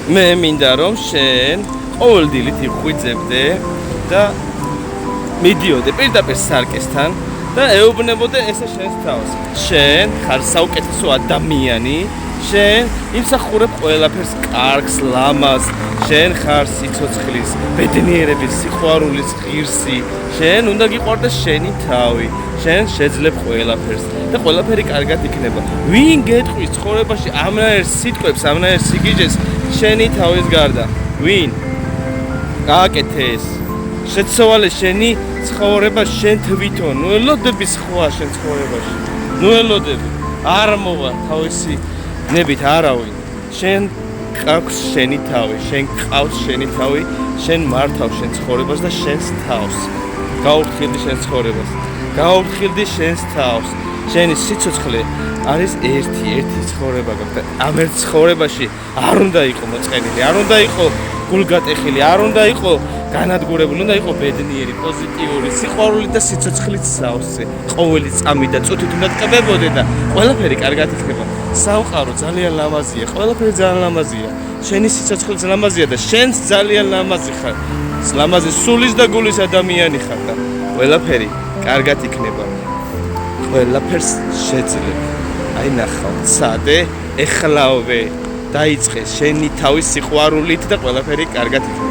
მე მინდა რომ შენ ყოველ დილით იხვიძებდე და მიდიოდე პირდაპირ სარკესთან და ეუბნებოდე ესე შენს თავს. შენ ხარ საუკეთესო ადამიანი, შენ იმსახურებ ყველაფერს კარგს, ლამაზ, შენ ხარ სიცოცხლის, ბედნიერების, სიყვარულის ღირსი, შენ უნდა გიყვარდეს შენი თავი, შენ შეძლებ ყველაფერს და ყველაფერი კარგად იქნება. ვინ გეტყვის ცხოვრებაში ამნაირ სიტყვებს, ამნაირ სიგიჟეს შენი თავის გარდა? ვინ? გააკეთე ეს. შეცვალე შენი ცხოვრება შენ თვითონ. ნუ ელოდები სხვა შენ ცხოვრებაში. ნუ ელოდები. არ მოვა თავისი ნებით არავინ. შენ ყავს შენი თავი, შენ ყავს შენი თავი, შენ მართავ შენ ცხოვრებას და შენს თავს. გაუფრთხილდი შენ ცხოვრებას. გაუფრთხილდი შენს თავს. შენი სიცოცხლე არის ერთი ცხოვრება გაქვს და ამ ერთ ცხოვრებაში არ უნდა იყო მოწყენილი, არ უნდა იყო გულგატეხილი, არ უნდა იყო განადგურებული, უნდა იყო ბედნიერი, პოზიტიური, სიყვარული და სიცოცხლის სავსე. ყოველი წამი და წუთით უნდა ტკბებოდე და ყველაფერი კარგად იქნება. სამყარო ძალიან ლამაზია, ყველაფერი ძალიან ლამაზია. შენი სიცოცხლეც ლამაზია და შენც ძალიან ლამაზი ხარ. ლამაზი სულის და გულის ადამიანი ხარ და ყველაფერი კარგად იქნება. ყველაფერს შეძლებ. აი ნახავ, ცადე, ეხლავე, დაიწყე შენი თავის სიყვარულით და ყველაფერი კარგად იქნება.